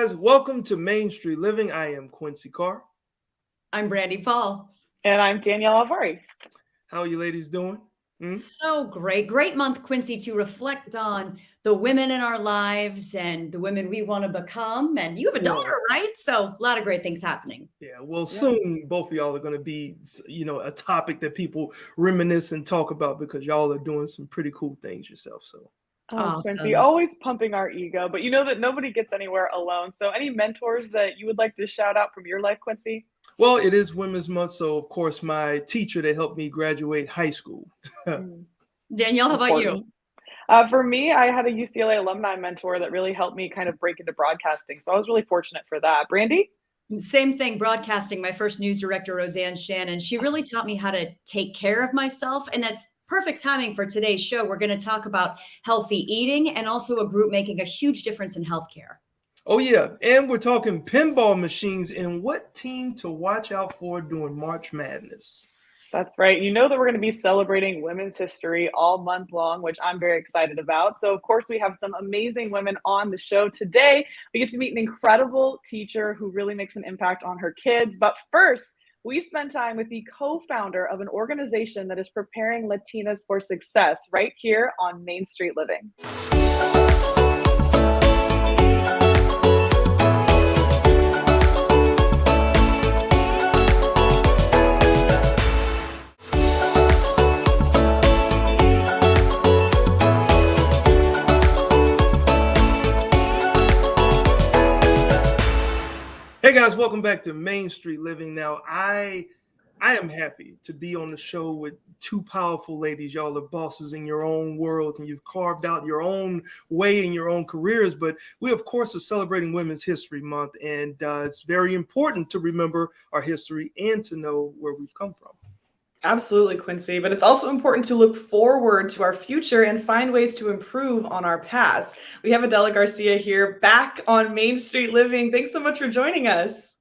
guys. Welcome to Main Street Living. I am Quincy Carr. I'm Brandy Paul. And I'm Danielle Alvari. How are you ladies doing? So great. Great month, Quincy, to reflect on the women in our lives and the women we want to become. And you have a daughter, right? So a lot of great things happening. Yeah, well, soon both of y'all are going to be, a topic that people reminisce and talk about because y'all are doing some pretty cool things yourself. So Awesome. Quincy, always pumping our ego, but you know that nobody gets anywhere alone. So any mentors that you would like to shout out from your life, Quincy? Well, it is Women's Month, so of course my teacher that helped me graduate high school. Danielle, how about you? For me, I had a UCLA alumni mentor that really helped me kind of break into broadcasting. So I was really fortunate for that. Brandy? Same thing, broadcasting. My first news director, Roseanne Shannon, she really taught me how to take care of myself. And that's perfect timing for today's show. We're going to talk about healthy eating and also a group making a huge difference in healthcare. Oh, yeah. And we're talking pinball machines and what team to watch out for during March Madness. That's right. You know that we're going to be celebrating women's history all month long, which I'm very excited about. So, of course, we have some amazing women on the show today. We get to meet an incredible teacher who really makes an impact on her kids. But first, we spend time with the co-founder of an organization that is preparing Latinas for success right here on Main Street Living. Hey guys, welcome back to Main Street Living. Now, I am happy to be on the show with two powerful ladies. Y'all are bosses in your own world, and you've carved out your own way in your own careers. But we, of course, are celebrating Women's History Month, and it's very important to remember our history and to know where we've come from. Absolutely, Quincy. But it's also important to look forward to our future and find ways to improve on our past. We have Adela Garcia here back on Main Street Living. Thanks so much for joining us.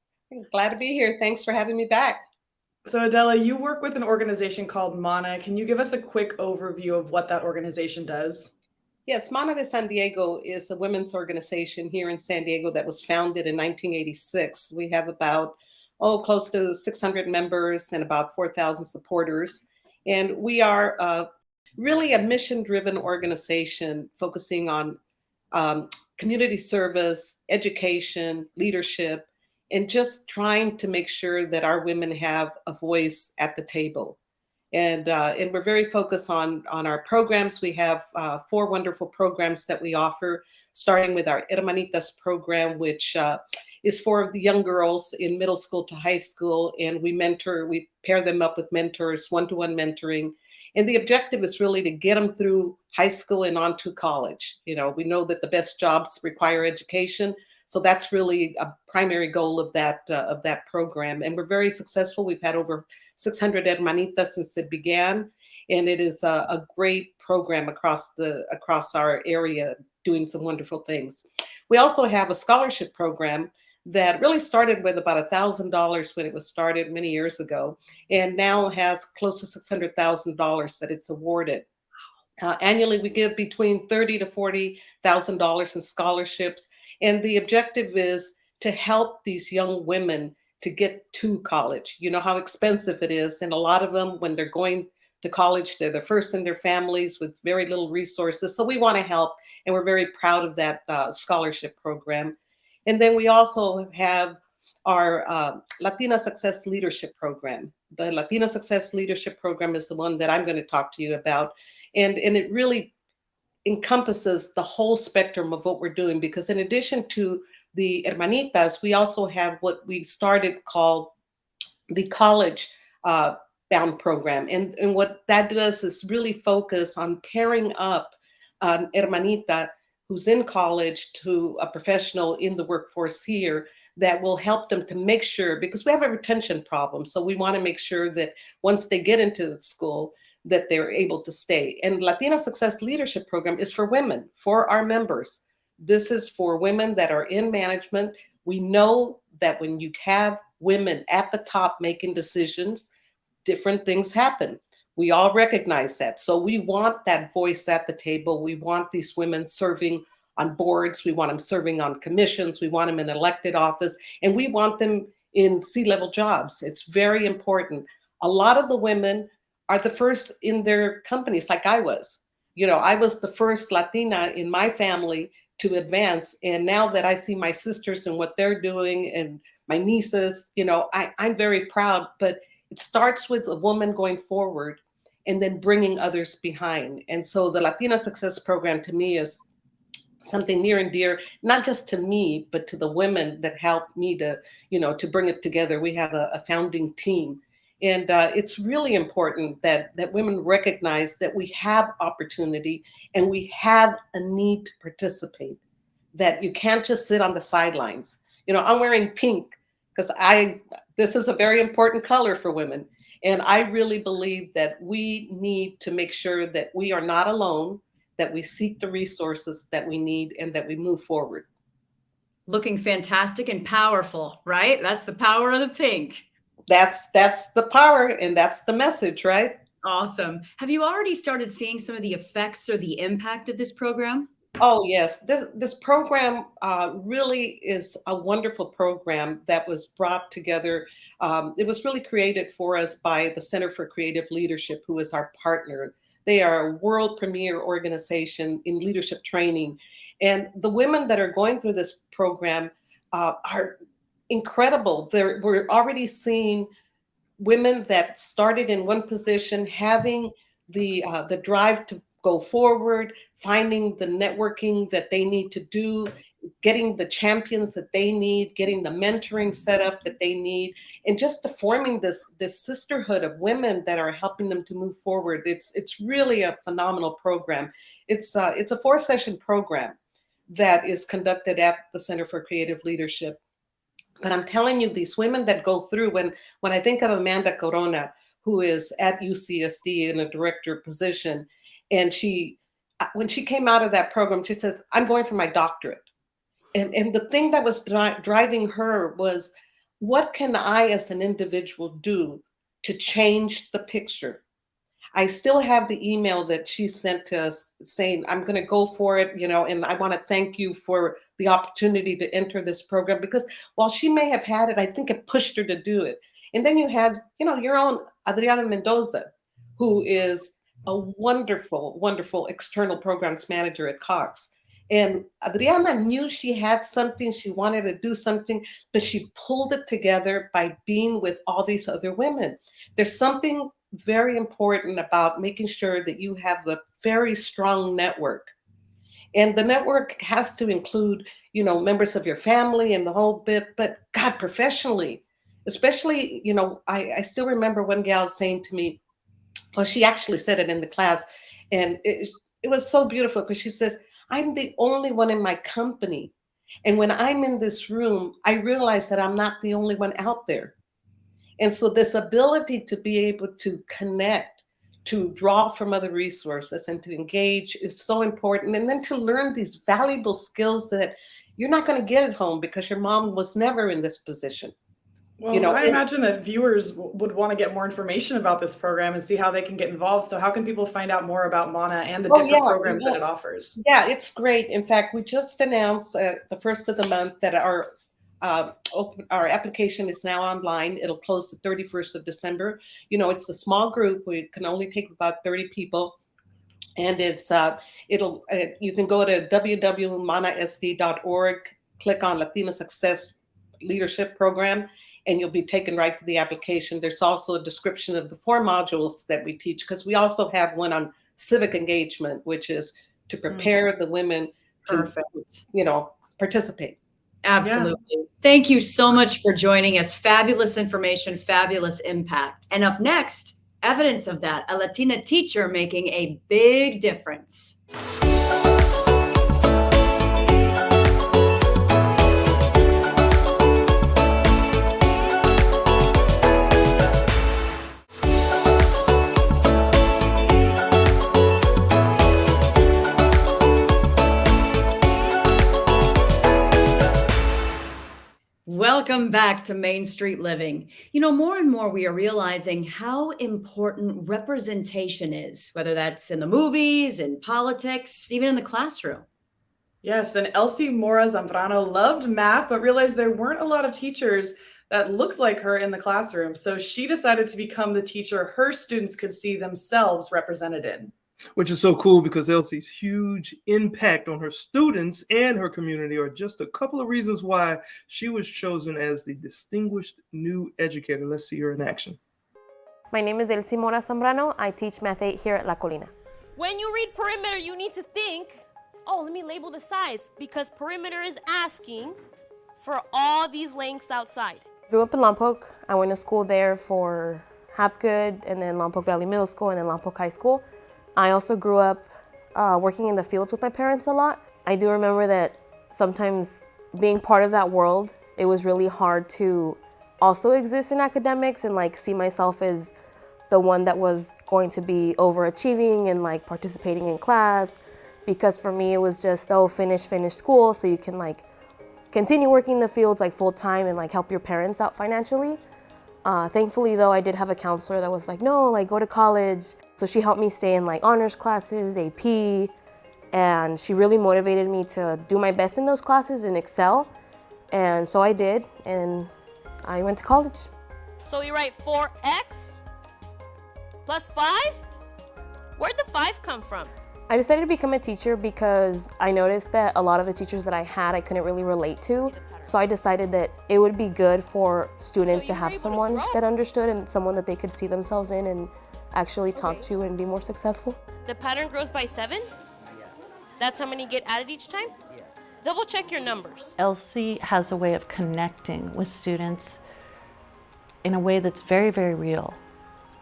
Glad to be here. Thanks for having me back. So Adela, you work with an organization called MANA. Can you give us a quick overview of what that organization does? Yes, MANA de San Diego is a women's organization here in San Diego that was founded in 1986. We have about close to 600 members and about 4,000 supporters. And we are really a mission-driven organization focusing on community service, education, leadership, and just trying to make sure that our women have a voice at the table. And we're very focused on our programs. We have 4 wonderful programs that we offer, starting with our Hermanitas program, which is for the young girls in middle school to high school. And we pair them up with mentors, one-to-one mentoring. And the objective is really to get them through high school and on to college. You know, we know that the best jobs require education. So that's really a primary goal of that program. And we're very successful. We've had over 600 Hermanitas since it began. And it is a great program across our area, doing some wonderful things. We also have a scholarship program that really started with about $1,000 when it was started many years ago, and now has close to $600,000 that it's awarded. Annually, we give between $30,000 to $40,000 in scholarships, and the objective is to help these young women to get to college. You know how expensive it is, and a lot of them, when they're going to college, they're the first in their families with very little resources. So we want to help, and we're very proud of that scholarship program. And then we also have our Latina Success Leadership Program. The Latina Success Leadership Program is the one that I'm going to talk to you about. And it really encompasses the whole spectrum of what we're doing, because in addition to the Hermanitas, we also have what we started called the college bound program. And what that does is really focus on pairing up an Hermanita who's in college to a professional in the workforce here that will help them to make sure, because we have a retention problem. So we want to make sure that once they get into school, that they're able to stay. And Latina Success Leadership Program is for women, for our members. This is for women that are in management. We know that when you have women at the top making decisions, different things happen. We all recognize that. So we want that voice at the table. We want these women serving on boards. We want them serving on commissions. We want them in elected office, and we want them in C-level jobs. It's very important. A lot of the women are the first in their companies, like I was. I was the first Latina in my family to advance. And now that I see my sisters and what they're doing and my nieces, I'm very proud. But it starts with a woman going forward and then bringing others behind. And so the Latina Success Program to me is something near and dear, not just to me, but to the women that helped me to bring it together. We have a founding team. And it's really important that women recognize that we have opportunity and we have a need to participate, that you can't just sit on the sidelines. I'm wearing pink because this is a very important color for women. And I really believe that we need to make sure that we are not alone, that we seek the resources that we need, and that we move forward. Looking fantastic and powerful, right? That's the power of the pink. That's the power, and that's the message, right? Awesome. Have you already started seeing some of the effects or the impact of this program? Oh, yes. This program really is a wonderful program that was brought together. It was really created for us by the Center for Creative Leadership, who is our partner. They are a world premier organization in leadership training. And the women that are going through this program are incredible. We're already seeing women that started in one position having the drive to go forward, finding the networking that they need to do, getting the champions that they need, getting the mentoring set up that they need, and just forming this sisterhood of women that are helping them to move forward. It's really a phenomenal program. It's a 4-session program that is conducted at the Center for Creative Leadership. But I'm telling you, these women that go through, when I think of Amanda Corona, who is at UCSD in a director position, and when she came out of that program, she says, I'm going for my doctorate. And the thing that was driving her was, what can I as an individual do to change the picture? I still have the email that she sent to us saying, I'm going to go for it, and I want to thank you for the opportunity to enter this program, because while she may have had it, I think it pushed her to do it. And then you have, your own Adriana Mendoza, who is a wonderful, wonderful external programs manager at Cox. And Adriana knew she had something, she wanted to do something, but she pulled it together by being with all these other women. There's something very important about making sure that you have a very strong network. And the network has to include, members of your family and the whole bit, but God, professionally, especially, I still remember one gal saying to me, well, she actually said it in the class, and it was so beautiful, because she says, I'm the only one in my company. And when I'm in this room, I realize that I'm not the only one out there. And so this ability to be able to connect, to draw from other resources and to engage is so important. And then to learn these valuable skills that you're not going to get at home because your mom was never in this position. Well, I imagine that viewers would want to get more information about this program and see how they can get involved. So how can people find out more about MANA and the different programs that it offers? Yeah, it's great. In fact, we just announced the first of the month that our application is now online. It'll close the 31st of December. It's a small group. We can only take about 30 people. And it's you can go to www.manasd.org, click on Latina Success Leadership Program, and you'll be taken right to the application. There's also a description of the 4 modules that we teach, because we also have one on civic engagement, which is to prepare the women to, participate. Absolutely. Yeah. Thank you so much for joining us. Fabulous information, fabulous impact. And up next, evidence of that, a Latina teacher making a big difference. Welcome back to Main Street Living. More and more we are realizing how important representation is, whether that's in the movies, in politics, even in the classroom. Yes, and Elsy Mora Zambrano loved math, but realized there weren't a lot of teachers that looked like her in the classroom. So she decided to become the teacher her students could see themselves represented in. Which is so cool because Elsy's huge impact on her students and her community are just a couple of reasons why she was chosen as the Distinguished New Educator. Let's see her in action. My name is Elsy Mora Zambrano. I teach Math 8 here at La Colina. When you read perimeter, you need to think, oh, let me label the size, because perimeter is asking for all these lengths outside. Grew up in Lompoc. I went to school there for Hapgood, and then Lompoc Valley Middle School, and then Lompoc High School. I also grew up working in the fields with my parents a lot. I do remember that sometimes being part of that world, it was really hard to also exist in academics and like see myself as the one that was going to be overachieving and like participating in class. Because for me, it was just, oh, finish school so you can like continue working in the fields like full time and like help your parents out financially. Thankfully though, I did have a counselor that was like, no, like go to college. So she helped me stay in like honors classes, AP, and she really motivated me to do my best in those classes and excel. And so I did, and I went to college. So you write 4x plus 5? Where'd the 5 come from? I decided to become a teacher because I noticed that a lot of the teachers that I had, I couldn't really relate to. So I decided that it would be good for students to have someone that understood and someone that they could see themselves in and actually talk to and be more successful. The pattern grows by 7? That's how many get added each time? Double check your numbers. Elsy has a way of connecting with students in a way that's very, very real.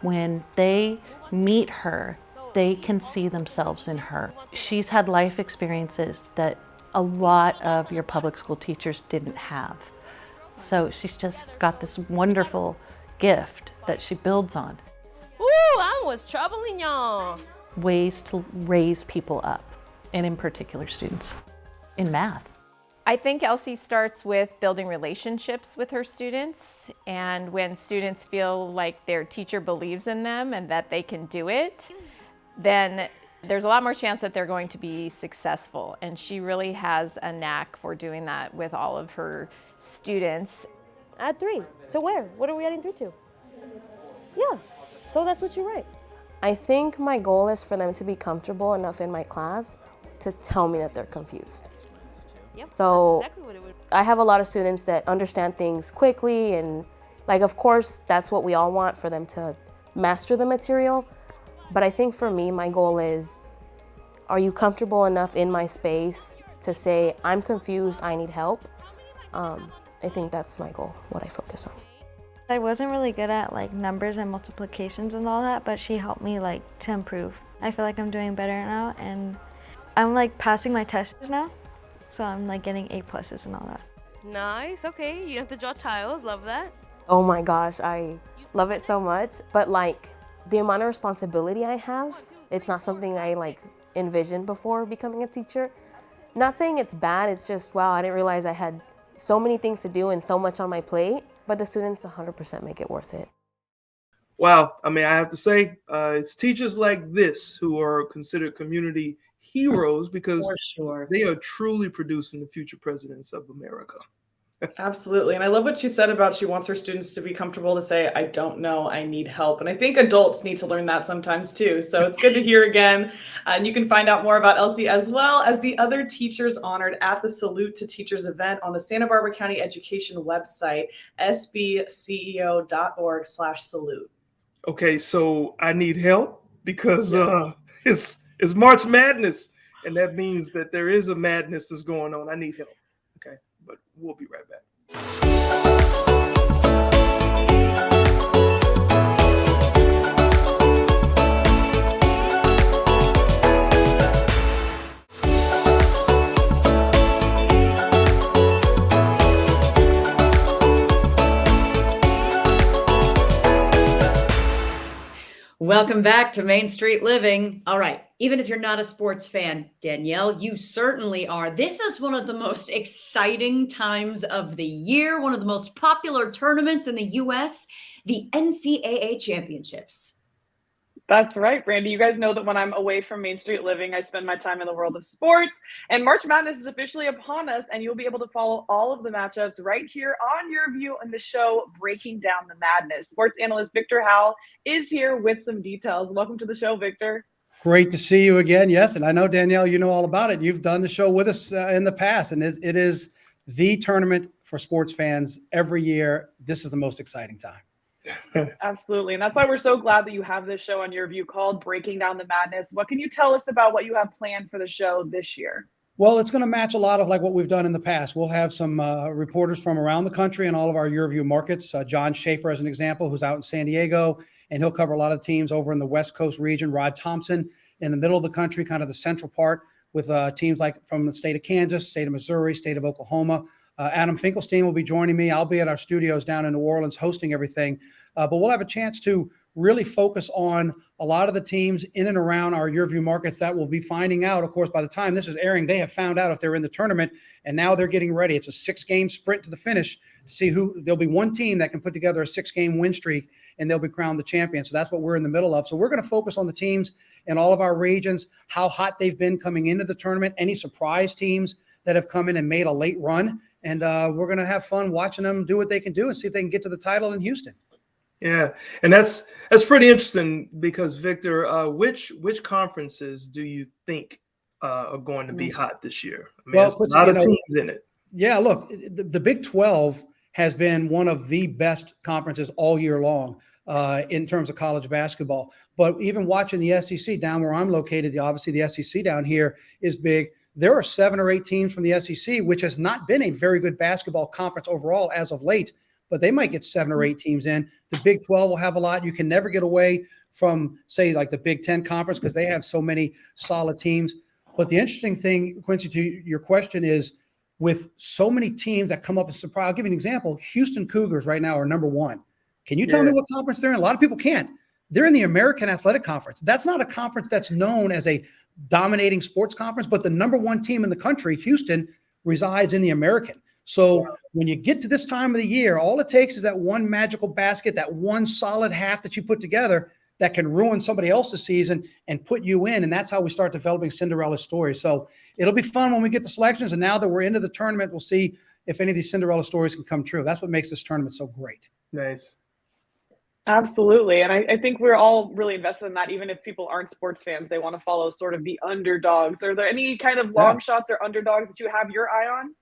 When they meet her, they can see themselves in her. She's had life experiences that a lot of your public school teachers didn't have. So she's just got this wonderful gift that she builds on. Ooh, I was troubling y'all. Ways to raise people up, and in particular students, in math. I think Elsy starts with building relationships with her students, and when students feel like their teacher believes in them and that they can do it, then there's a lot more chance that they're going to be successful. And she really has a knack for doing that with all of her students. Add 3. So where? What are we adding 3 to? Yeah, so that's what you write. I think my goal is for them to be comfortable enough in my class to tell me that they're confused. Yep, So that's exactly what it would. I have a lot of students that understand things quickly, and like, of course, that's what we all want, for them to master the material. But I think for me, my goal is, are you comfortable enough in my space to say, I'm confused, I need help? I think that's my goal, what I focus on. I wasn't really good at like numbers and multiplications and all that, but she helped me like to improve. I feel like I'm doing better now, and I'm like passing my tests now. So I'm like getting A+ and all that. Nice, okay. You have to draw tiles, love that. Oh my gosh, I love it so much. But like the amount of responsibility I have, it's not something I like envisioned before becoming a teacher. Not saying it's bad, it's just, wow, I didn't realize I had so many things to do and so much on my plate, but the students 100% make it worth it. Wow. I mean, I have to say, it's teachers like this who are considered community heroes because For sure. they are truly producing the future presidents of America. Absolutely. And I love what she said about she wants her students to be comfortable to say, I don't know, I need help. And I think adults need to learn that sometimes too. So it's good to hear again. And you can find out more about Elsy as well as the other teachers honored at the Salute to Teachers event on the Santa Barbara County Education website, sbceo.org/salute. Okay, so I need help because it's March Madness, and that means that there is a madness that's going on. I need help. Okay, but we'll be right back. Welcome back to Main Street Living. All right. Even if you're not a sports fan, Danielle, you certainly are. This is one of the most exciting times of the year, one of the most popular tournaments in the U.S., the NCAA championships. That's right, Brandy. You guys know that when I'm away from Main Street Living, I spend my time in the world of sports. And March Madness is officially upon us, and you'll be able to follow all of the matchups right here on your view on the show, Breaking Down the Madness. Sports analyst Victor Howell is here with some details. Welcome to the show, Victor. Great to see you again. Yes, and I know, Danielle, you know all about it. You've done the show with us in the past, and it is the tournament for sports fans every year. This is the most exciting time. Absolutely. And that's why we're so glad that you have this show on your view called Breaking Down the Madness. What can you tell us about what you have planned for the show this year? Well, it's going to match a lot of like what we've done in the past. We'll have some reporters from around the country and all of our year view markets. John Schaefer, as an example, who's out in San Diego, and he'll cover a lot of teams over in the West Coast region. Rod Thompson in the middle of the country, kind of the central part, with teams like from the state of Kansas, state of Missouri, state of Oklahoma. Adam Finkelstein will be joining me. I'll be at our studios down in New Orleans hosting everything. But we'll have a chance to really focus on a lot of the teams in and around our year view markets that will be finding out. Of course, by the time this is airing, they have found out if they're in the tournament, and now they're getting ready. It's a 6-game sprint to the finish to see who. There'll be one team that can put together a 6-game win streak, and they'll be crowned the champion. So that's what we're in the middle of. So we're going to focus on the teams in all of our regions, how hot they've been coming into the tournament, any surprise teams that have come in and made a late run. And we're going to have fun watching them do what they can do and see if they can get to the title in Houston. Yeah, and that's pretty interesting because, Victor, which conferences do you think are going to be hot this year? I mean, Well, there's a lot of teams in it. Yeah, look, the Big 12 has been one of the best conferences all year long in terms of college basketball. But even watching the SEC down where I'm located, obviously the SEC down here is big. There are 7 or 8 teams from the SEC, which has not been a very good basketball conference overall as of late, but they might get 7 or 8 teams in. The Big 12 will have a lot. You can never get away from, say, like the Big 10 conference because they have so many solid teams. But the interesting thing, Quincy, to your question is with so many teams that come up as surprise. I'll give you an example. Houston Cougars right now are number 1. Can you tell me what conference they're in? A lot of people can't. They're in the American Athletic Conference. That's not a conference that's known as a dominating sports conference, but the number 1 team in the country, Houston, resides in the American. So when you get to this time of the year, all it takes is that one magical basket, that one solid half that you put together that can ruin somebody else's season and put you in. And that's how we start developing Cinderella stories. So it'll be fun when we get the selections. And now that we're into the tournament, we'll see if any of these Cinderella stories can come true. That's what makes this tournament so great. Nice. Absolutely. And I think we're all really invested in that. Even if people aren't sports fans, they want to follow sort of the underdogs. Are there any kind of long shots or underdogs that you have your eye on?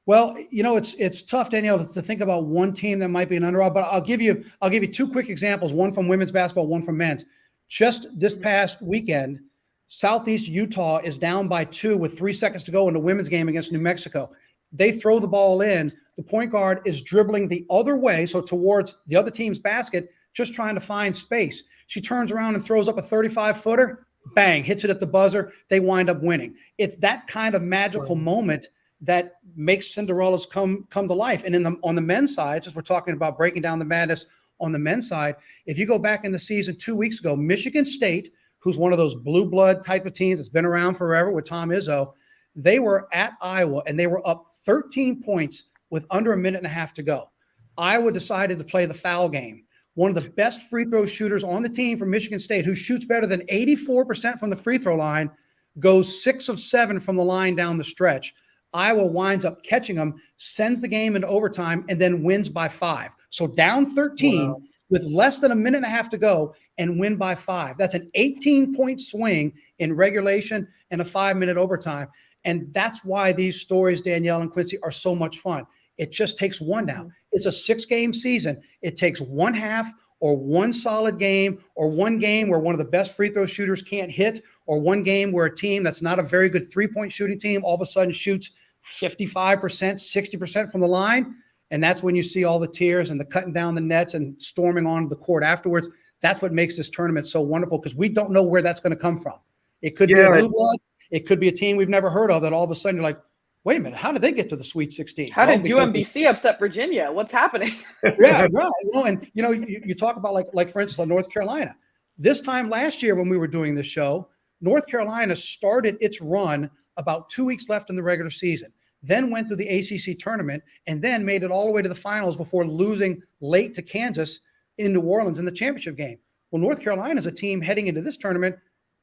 Well, you know, it's tough, Danielle, to think about one team that might be an underdog, but I'll give you 2 quick examples, one from women's basketball, one from men's. Just this past weekend, Southeast Utah is down by 2 with 3 seconds to go in the women's game against New Mexico. They throw the ball in. The point guard is dribbling the other way, so towards the other team's basket, just trying to find space. She turns around and throws up a 35-footer, bang, hits it at the buzzer. They wind up winning. It's that kind of magical moment that makes Cinderella's come to life. And on the men's side, as we're talking about breaking down the madness on the men's side, if you go back in the season 2 weeks ago, Michigan State, who's one of those blue blood type of teams that's been around forever with Tom Izzo, they were at Iowa and they were up 13 points with under a minute and a half to go. Iowa decided to play the foul game. One of the best free throw shooters on the team from Michigan State, who shoots better than 84% from the free throw line, goes 6 of 7 from the line down the stretch. Iowa winds up catching them, sends the game into overtime, and then wins by 5. So down 13 with less than a minute and a half to go and win by 5. That's an 18-point swing in regulation and a 5-minute overtime. And that's why these stories, Danielle and Quincy, are so much fun. It just takes one now. It's a 6-game season. It takes one half or one solid game or one game where one of the best free throw shooters can't hit or one game where a team that's not a very good three-point shooting team all of a sudden shoots 55%, 60% from the line. And that's when you see all the tears and the cutting down the nets and storming onto the court afterwards. That's what makes this tournament so wonderful because we don't know where that's going to come from. It could be a blue blood. It could be a team we've never heard of that all of a sudden you're like, wait a minute, how did they get to the Sweet 16? How did UMBC upset Virginia? What's happening? Yeah, right. You talk about like for instance, North Carolina. This time last year when we were doing this show, North Carolina started its run about 2 weeks left in the regular season, then went through the ACC tournament, and then made it all the way to the finals before losing late to Kansas in New Orleans in the championship game. Well, North Carolina is a team heading into this tournament.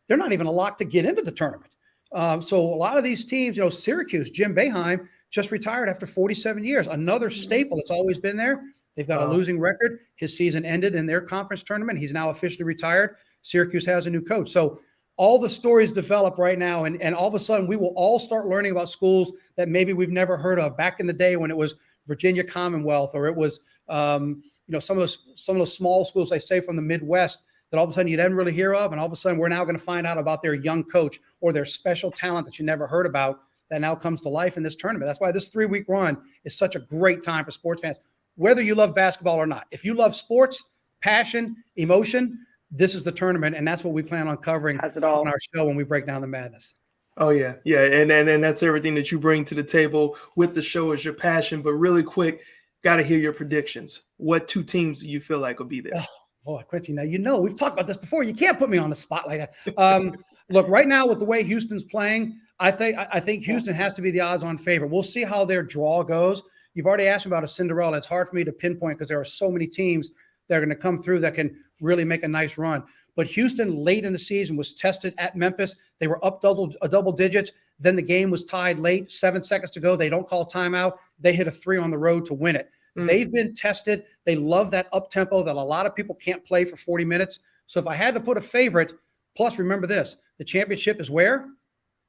They're not even a lock to get into the tournament. So a lot of these teams, Syracuse, Jim Boeheim just retired after 47 years. Another staple that's always been there. They've got a losing record. His season ended in their conference tournament. He's now officially retired. Syracuse has a new coach. So all the stories develop right now, and all of a sudden we will all start learning about schools that maybe we've never heard of back in the day when it was Virginia Commonwealth, or it was some of those small schools, I say, from the Midwest, that all of a sudden you didn't really hear of, and all of a sudden we're now going to find out about their young coach or their special talent that you never heard about that now comes to life in this tournament. That's why this 3-week run is such a great time for sports fans, whether you love basketball or not. If you love sports, passion, emotion, this is the tournament, and that's what we plan on covering on our show when we break down the madness. Oh, yeah. Yeah. And that's everything that you bring to the table with the show is your passion. But really quick, got to hear your predictions. What 2 teams do you feel like will be there? Oh, Quincy, now, we've talked about this before. You can't put me on the spot like that. Look, right now with the way Houston's playing, I think Houston has to be the odds-on favorite. We'll see how their draw goes. You've already asked me about a Cinderella. It's hard for me to pinpoint because there are so many teams that are going to come through that can really make a nice run. But Houston late in the season was tested at Memphis. They were up double digits. Then the game was tied late, 7 seconds to go. They don't call timeout. They hit a 3 on the road to win it. They've been tested. They love that up-tempo that a lot of people can't play for 40 minutes. So if I had to put a favorite, plus remember this, the championship is where?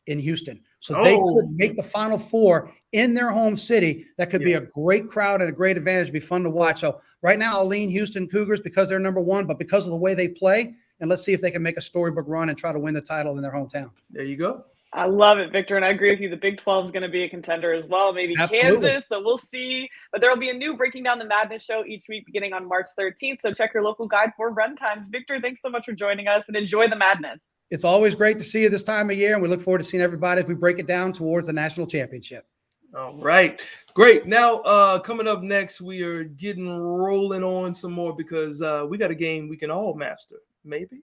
In Houston. So they could make the Final Four in their home city. That could be a great crowd and a great advantage. Be fun to watch. So right now I'll lean Houston Cougars because they're number 1, but because of the way they play, and let's see if they can make a storybook run and try to win the title in their hometown. There you go. I love it, Victor, and I agree with you. The Big 12 is going to be a contender as well, maybe Absolutely. Kansas, so we'll see. But there will be a new Breaking Down the Madness show each week beginning on March 13th, so check your local guide for run times. Victor, thanks so much for joining us, and enjoy the madness. It's always great to see you this time of year, and we look forward to seeing everybody as we break it down towards the national championship. All right. Great. Now, coming up next, we are getting rolling on some more because we got a game we can all master, maybe.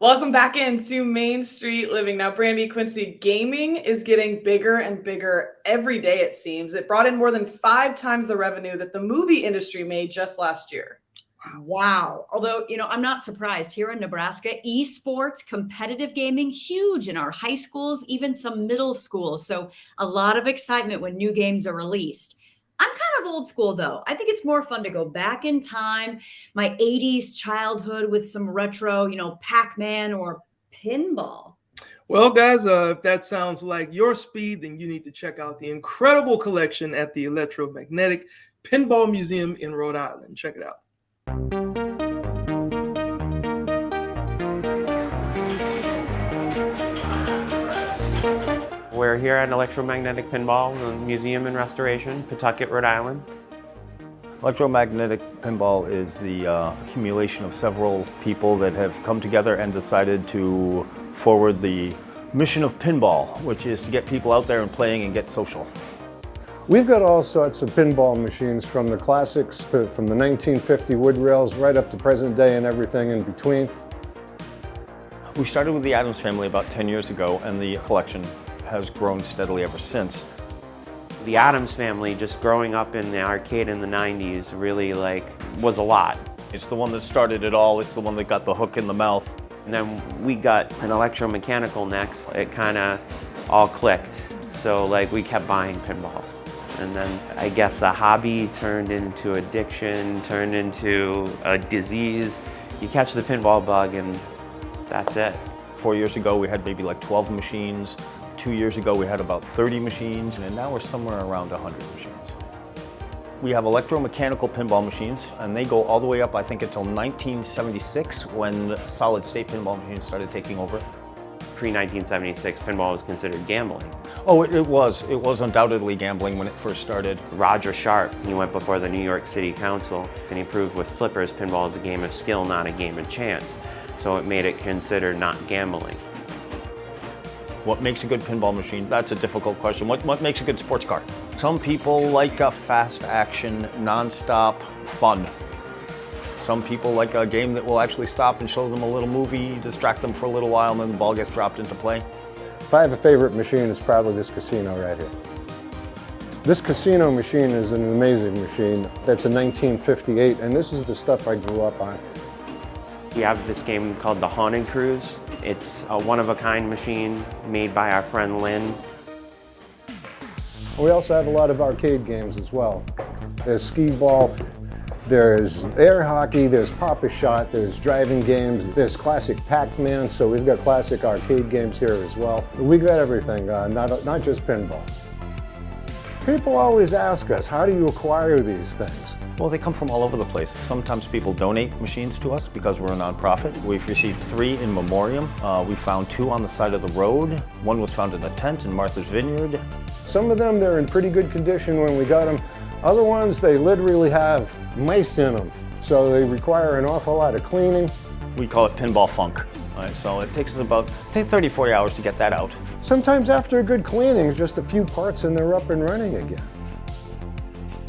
Welcome back into Main Street Living. Now, Brandy, Quincy, gaming is getting bigger and bigger every day, it seems. It brought in more than 5 times the revenue that the movie industry made just last year. Wow. Although, I'm not surprised. Here in Nebraska, esports, competitive gaming, huge in our high schools, even some middle schools. So a lot of excitement when new games are released. I'm kind of old school, though. I think it's more fun to go back in time, my 80s childhood with some retro, Pac-Man or pinball. Well, guys, if that sounds like your speed, then you need to check out the incredible collection at the Electromagnetic Pinball Museum in Rhode Island. Check it out. We're here at Electromagnetic Pinball Museum and Restoration, Pawtucket, Rhode Island. Electromagnetic pinball is the accumulation of several people that have come together and decided to forward the mission of pinball, which is to get people out there and playing and get social. We've got all sorts of pinball machines, from the classics from the 1950 wood rails right up to present day and everything in between. We started with the Addams family about 10 years ago, and the collection has grown steadily ever since. The Addams family, just growing up in the arcade in the 90s, really was a lot. It's the one that started it all. It's the one that got the hook in the mouth. And then we got an electromechanical next. It kind of all clicked. So we kept buying pinball. And then I guess a hobby turned into addiction, turned into a disease. You catch the pinball bug and that's it. 4 years ago, we had maybe 12 machines. 2 years ago, we had about 30 machines, and now we're somewhere around 100 machines. We have electromechanical pinball machines, and they go all the way up, I think, until 1976, when solid-state pinball machines started taking over. Pre-1976, pinball was considered gambling. Oh, it was. It was undoubtedly gambling when it first started. Roger Sharp, he went before the New York City Council, and he proved with flippers, pinball is a game of skill, not a game of chance. So it made it considered not gambling. What makes a good pinball machine? That's a difficult question. What makes a good sports car? Some people like a fast action, non-stop fun. Some people like a game that will actually stop and show them a little movie, distract them for a little while, and then the ball gets dropped into play. If I have a favorite machine, it's probably this casino right here. This casino machine is an amazing machine. It's a 1958, and this is the stuff I grew up on. We have this game called the Haunted Cruise. It's a one-of-a-kind machine made by our friend Lynn. We also have a lot of arcade games as well. There's skee ball, there's air hockey, there's Pop-A-Shot, there's driving games, there's classic Pac-Man, so we've got classic arcade games here as well. We've got everything, not just pinball. People always ask us, how do you acquire these things? Well, they come from all over the place. Sometimes people donate machines to us because we're a nonprofit. We've received 3 in memoriam. We found 2 on the side of the road. One was found in a tent in Martha's Vineyard. Some of them, they're in pretty good condition when we got them. Other ones, they literally have mice in them, so they require an awful lot of cleaning. We call it pinball funk. Right, so it takes us about 30, 40 hours to get that out. Sometimes after a good cleaning, just a few parts and they're up and running again.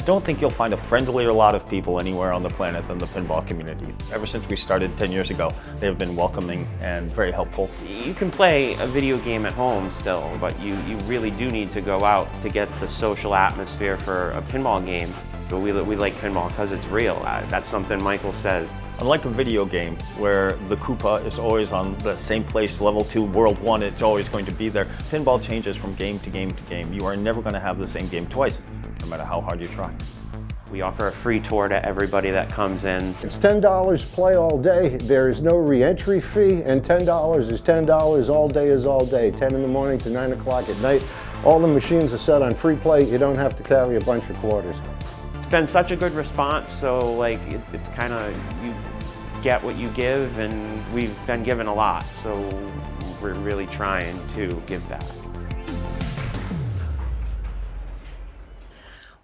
Don't think you'll find a friendlier lot of people anywhere on the planet than the pinball community. Ever since we started 10 years ago, they have been welcoming and very helpful. You can play a video game at home still, but you really do need to go out to get the social atmosphere for a pinball game. But we like pinball because it's real. That's something Michael says. Unlike a video game where the Koopa is always on the same place, level 2, world 1, it's always going to be there. Pinball changes from game to game to game. You are never going to have the same game twice, no matter how hard you try. We offer a free tour to everybody that comes in. It's $10 play all day. There is no re-entry fee, and $10 is $10 all day is all day, 10 in the morning to 9 o'clock at night. All the machines are set on free play. You don't have to carry a bunch of quarters. It's been such a good response, so like it's kind of, you get what you give, and we've been given a lot, so we're really trying to give back.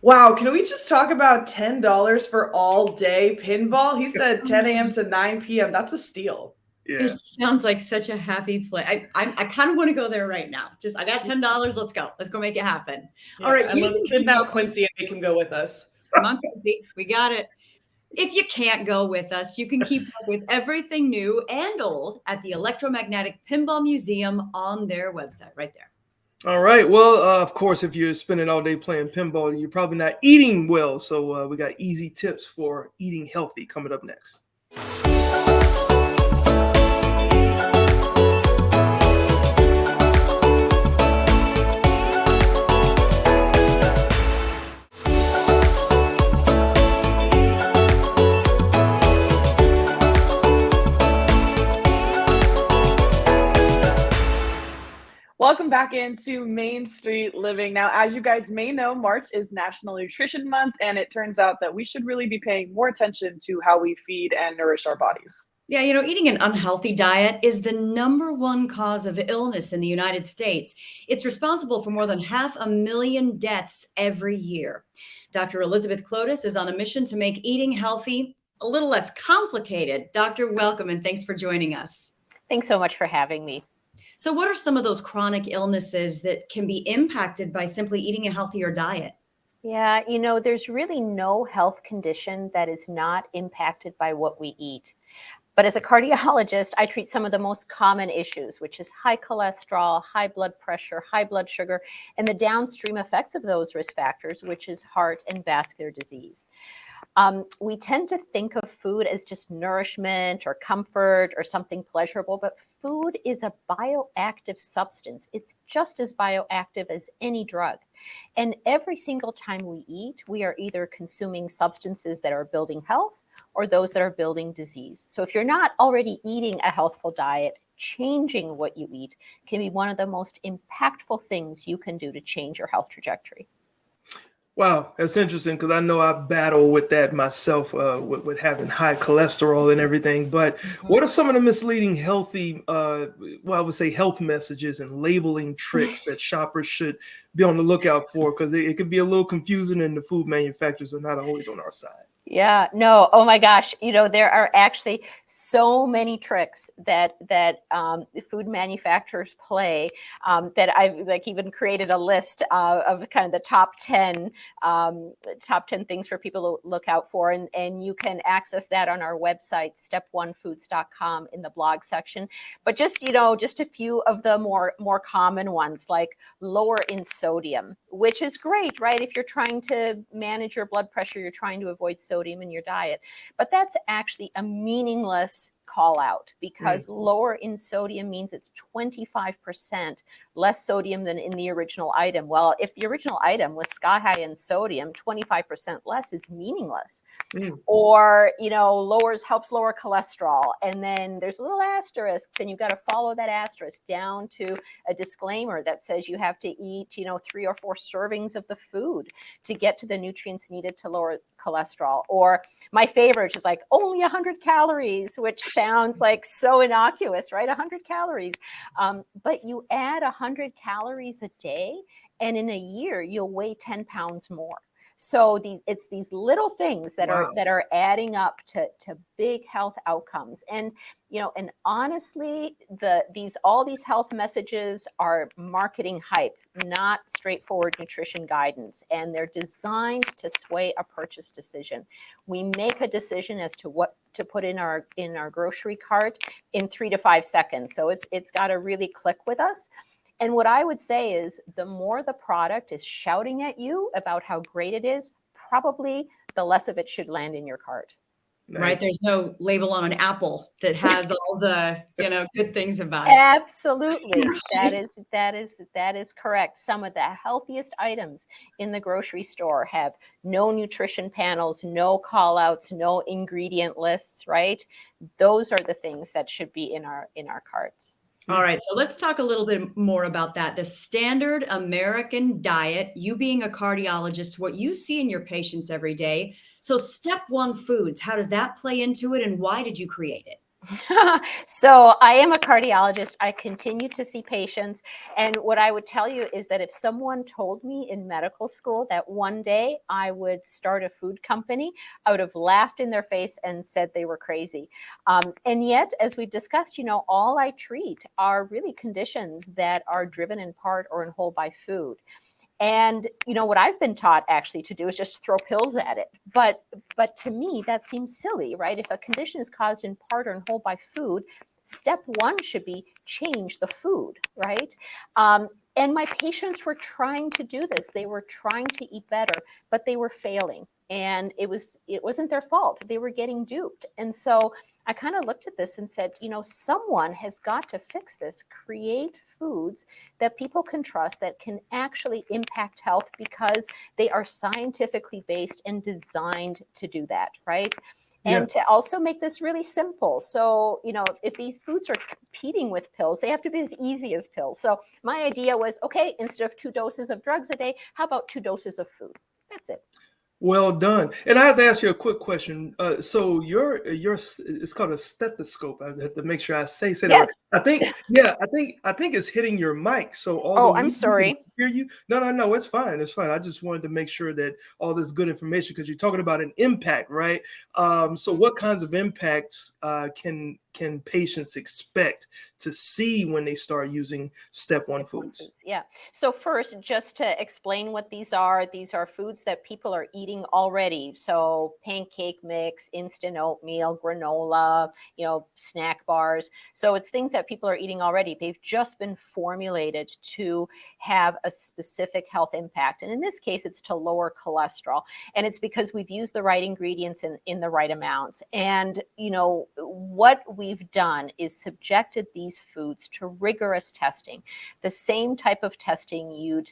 Wow, can we just talk about $10 for all day pinball? He said 10 a.m. to 9 p.m. That's a steal. Yeah. It sounds like such a happy play. I kind of want to go there right now. I got $10. Let's go. Let's go make it happen. Yeah, All right. and let's kidnap Quincy and make him go with us. Come on, Quincy. We got it. If you can't go with us, you can keep up with everything new and old at the Electromagnetic Pinball Museum on their website right there. All right. Well, of course, if you're spending all day playing pinball, you're probably not eating well. So we got easy tips for eating healthy coming up next. Welcome back into Main Street Living. Now, as you guys may know, March is National Nutrition Month, and it turns out that we should really be paying more attention to how we feed and nourish our bodies. Yeah, eating an unhealthy diet is the #1 cause of illness in the United States. It's responsible for more than 500,000 deaths every year. Dr. Elizabeth Clotis is on a mission to make eating healthy a little less complicated. Doctor, welcome, and thanks for joining us. Thanks so much for having me. So what are some of those chronic illnesses that can be impacted by simply eating a healthier diet? Yeah, there's really no health condition that is not impacted by what we eat. But as a cardiologist, I treat some of the most common issues, which is high cholesterol, high blood pressure, high blood sugar, and the downstream effects of those risk factors, which is heart and vascular disease. We tend to think of food as just nourishment or comfort or something pleasurable, but food is a bioactive substance. It's just as bioactive as any drug. And every single time we eat, we are either consuming substances that are building health or those that are building disease. So if you're not already eating a healthful diet, changing what you eat can be one of the most impactful things you can do to change your health trajectory. Wow, that's interesting because I know I battle with that myself with having high cholesterol and everything. But what are some of the misleading healthy, I would say health messages and labeling tricks that shoppers should be on the lookout for? Because it can be a little confusing and the food manufacturers are not always on our side. Yeah, no. Oh my gosh. There are actually so many tricks that food manufacturers play, that I've like even created a list of kind of the top 10 things for people to look out for. And you can access that on our website, step1foods.com, in the blog section. But just a few of the more common ones, like lower in sodium, which is great, right? If you're trying to manage your blood pressure, you're trying to avoid sodium in your diet. But that's actually a meaningless call out, because lower in sodium means it's 25% less sodium than in the original item. Well, if the original item was sky high in sodium, 25% less is meaningless. Or, helps lower cholesterol. And then there's little asterisks, and you've got to follow that asterisk down to a disclaimer that says you have to eat, 3 or 4 servings of the food to get to the nutrients needed to lower cholesterol. Or my favorite, which is like only 100 calories, which sounds like so innocuous, right? 100 calories. But you add 100 calories a day, and in a year, you'll weigh 10 pounds more. So it's these little things that are adding up to big health outcomes. And and honestly, all these health messages are marketing hype, not straightforward nutrition guidance, and they're designed to sway a purchase decision. We make a decision as to what to put in our grocery cart in 3 to 5 seconds. So it's got to really click with us. And what I would say is, the more the product is shouting at you about how great it is, probably the less of it should land in your cart. Nice. Right? There's no label on an apple that has all the good things about it. Absolutely, that is correct. Some of the healthiest items in the grocery store have no nutrition panels, no call outs, no ingredient lists. Right? Those are the things that should be in our carts. All right, so let's talk a little bit more about that. The standard American diet, you being a cardiologist, what you see in your patients every day. So Step 1 Foods, how does that play into it, and why did you create it? So I am a cardiologist. I continue to see patients. And what I would tell you is that if someone told me in medical school that one day I would start a food company, I would have laughed in their face and said they were crazy. And yet, as we've discussed, all I treat are really conditions that are driven in part or in whole by food. And, what I've been taught actually to do is just throw pills at it. But to me, that seems silly, right? If a condition is caused in part or in whole by food, step 1 should be change the food, right? And my patients were trying to do this. They were trying to eat better, but they were failing. And it wasn't their fault. They were getting duped. And so I kind of looked at this and said, someone has got to fix this, create foods that people can trust, that can actually impact health, because they are scientifically based and designed to do that, right? And to also make this really simple. So, if these foods are competing with pills, they have to be as easy as pills. So my idea was, okay, instead of 2 doses of drugs a day, how about 2 doses of food? That's it. Well done. And I have to ask you a quick question. So your it's called a stethoscope. I have to make sure I say that right. I think it's hitting your mic. So although I'm sorry. We can hear you. No, it's fine. It's fine. I just wanted to make sure that all this good information, because you're talking about an impact, right? So what kinds of impacts can patients expect to see when they start using Step 1 foods? Yeah. So first, just to explain what these are foods that people are eating already. So pancake mix, instant oatmeal, granola, snack bars. So it's things that people are eating already. They've just been formulated to have a specific health impact. And in this case, it's to lower cholesterol. And it's because we've used the right ingredients in the right amounts. And, what we've done is subjected these foods to rigorous testing, the same type of testing you'd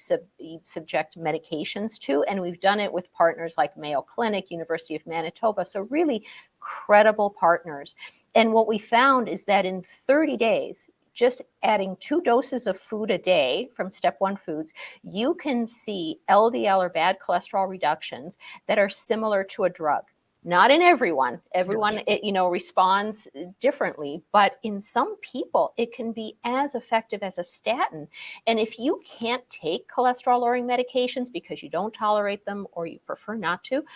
subject medications to. And we've done it with partners like Mayo Clinic, University of Manitoba. So really credible partners. And what we found is that in 30 days, just adding 2 doses of food a day from Step 1 Foods, you can see LDL or bad cholesterol reductions that are similar to a drug. Not in everyone. Everyone, responds differently. But in some people, it can be as effective as a statin. And if you can't take cholesterol-lowering medications because you don't tolerate them or you prefer not to,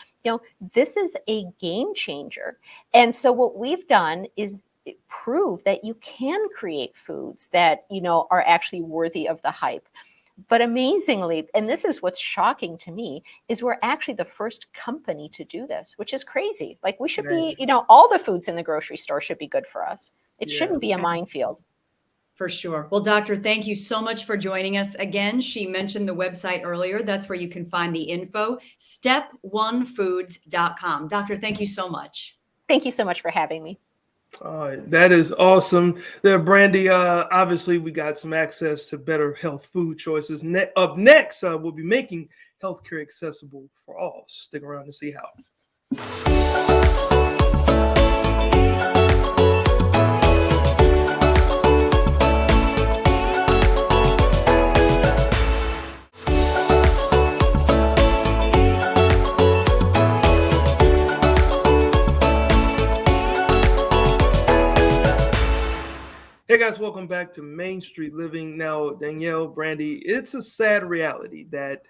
this is a game changer. And so what we've done is prove that you can create foods that, are actually worthy of the hype. But amazingly, and this is what's shocking to me, is we're actually the first company to do this, which is crazy. Like we should be, all the foods in the grocery store should be good for us. It shouldn't be a minefield. For sure. Well, Doctor, thank you so much for joining us again. She mentioned the website earlier. That's where you can find the info, step1foods.com. Doctor, thank you so much. Thank you so much for having me. All right, that is awesome. There, Brandy, obviously we got some access to better health food choices. Up next, we'll be making healthcare accessible for all. Stick around to see how. Hey guys, welcome back to Main Street Living. Now, Danielle, Brandy, it's a sad reality that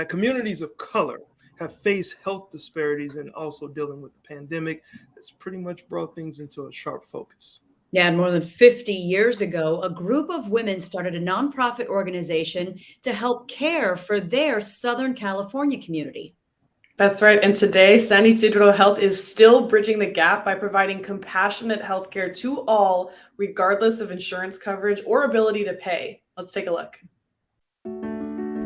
communities of color have faced health disparities and also dealing with the pandemic. That's pretty much brought things into a sharp focus. Yeah, and more than 50 years ago, a group of women started a nonprofit organization to help care for their Southern California community. That's right. And today, San Ysidro Health is still bridging the gap by providing compassionate healthcare to all, regardless of insurance coverage or ability to pay. Let's take a look.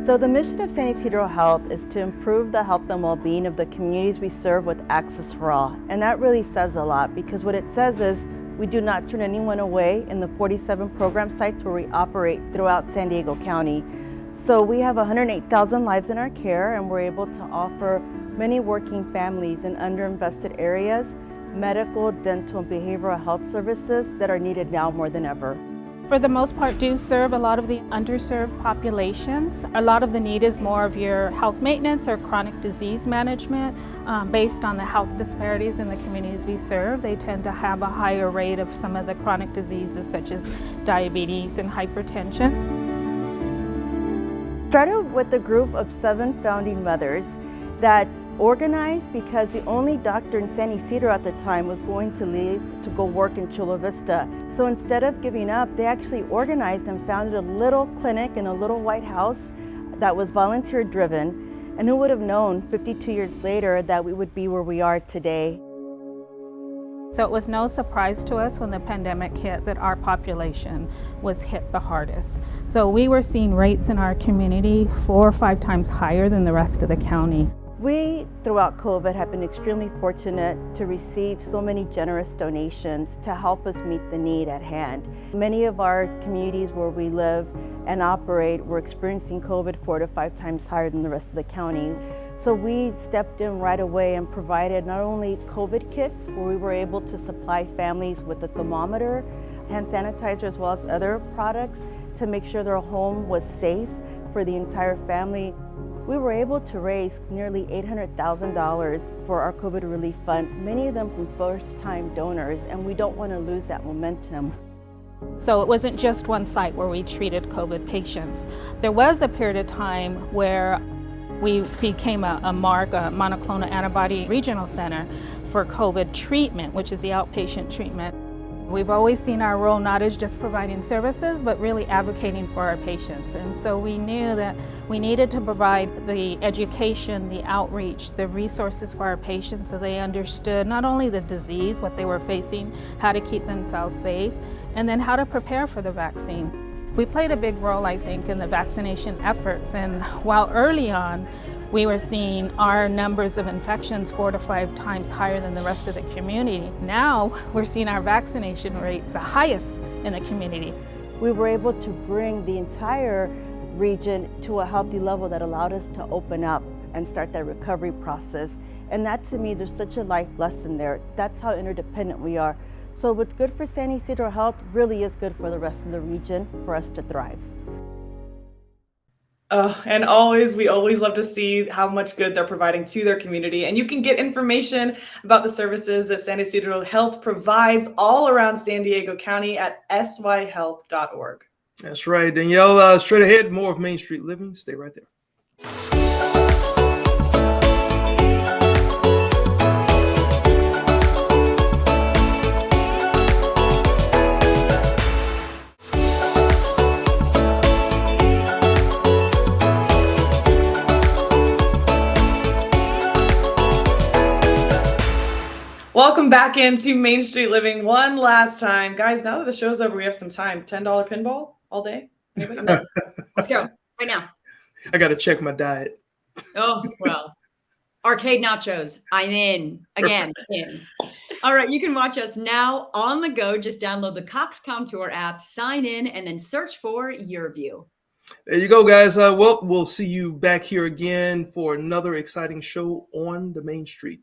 So the mission of San Ysidro Health is to improve the health and well-being of the communities we serve with access for all. And that really says a lot, because what it says is we do not turn anyone away in the 47 program sites where we operate throughout San Diego County. So we have 108,000 lives in our care, and we're able to offer many working families in underinvested areas medical, dental, and behavioral health services that are needed now more than ever. For the most part, do serve a lot of the underserved populations. A lot of the need is more of your health maintenance or chronic disease management. Based on the health disparities in the communities we serve, they tend to have a higher rate of some of the chronic diseases such as diabetes and hypertension. Started with a group of 7 founding mothers that organized because the only doctor in San Ysidro at the time was going to leave to go work in Chula Vista. So instead of giving up, they actually organized and founded a little clinic in a little white house that was volunteer driven. And who would have known 52 years later that we would be where we are today. So it was no surprise to us when the pandemic hit that our population was hit the hardest. So we were seeing rates in our community 4 or 5 times higher than the rest of the county. We, throughout COVID, have been extremely fortunate to receive so many generous donations to help us meet the need at hand. Many of our communities where we live and operate were experiencing COVID 4 to 5 times higher than the rest of the county. So we stepped in right away and provided not only COVID kits, where we were able to supply families with a thermometer, hand sanitizer, as well as other products to make sure their home was safe for the entire family. We were able to raise nearly $800,000 for our COVID relief fund, many of them from first-time donors, and we don't want to lose that momentum. So it wasn't just one site where we treated COVID patients. There was a period of time where we became a monoclonal antibody regional center for COVID treatment, which is the outpatient treatment. We've always seen our role not as just providing services, but really advocating for our patients. And so we knew that we needed to provide the education, the outreach, the resources for our patients so they understood not only the disease, what they were facing, how to keep themselves safe, and then how to prepare for the vaccine. We played a big role, I think, in the vaccination efforts. And while early on, we were seeing our numbers of infections 4 to 5 times higher than the rest of the community. Now we're seeing our vaccination rates the highest in the community. We were able to bring the entire region to a healthy level that allowed us to open up and start that recovery process. And that, to me, there's such a life lesson there. That's how interdependent we are. So what's good for San Ysidro Health really is good for the rest of the region for us to thrive. Oh, and we always love to see how much good they're providing to their community. And you can get information about the services that San Ysidro Health provides all around San Diego County at syhealth.org. That's right. Danielle, straight ahead, more of Main Street Living. Stay right there. Welcome back into Main Street Living one last time. Guys, now that the show's over, we have some time. $10 pinball all day? Anybody? Let's go right now. I got to check my diet. Oh, well. Arcade nachos. I'm in. Again, in. All right, you can watch us now on the go. Just download the Cox Comtour app, sign in, and then search for Your View. There you go, guys. Well, we'll see you back here again for another exciting show on the Main Street.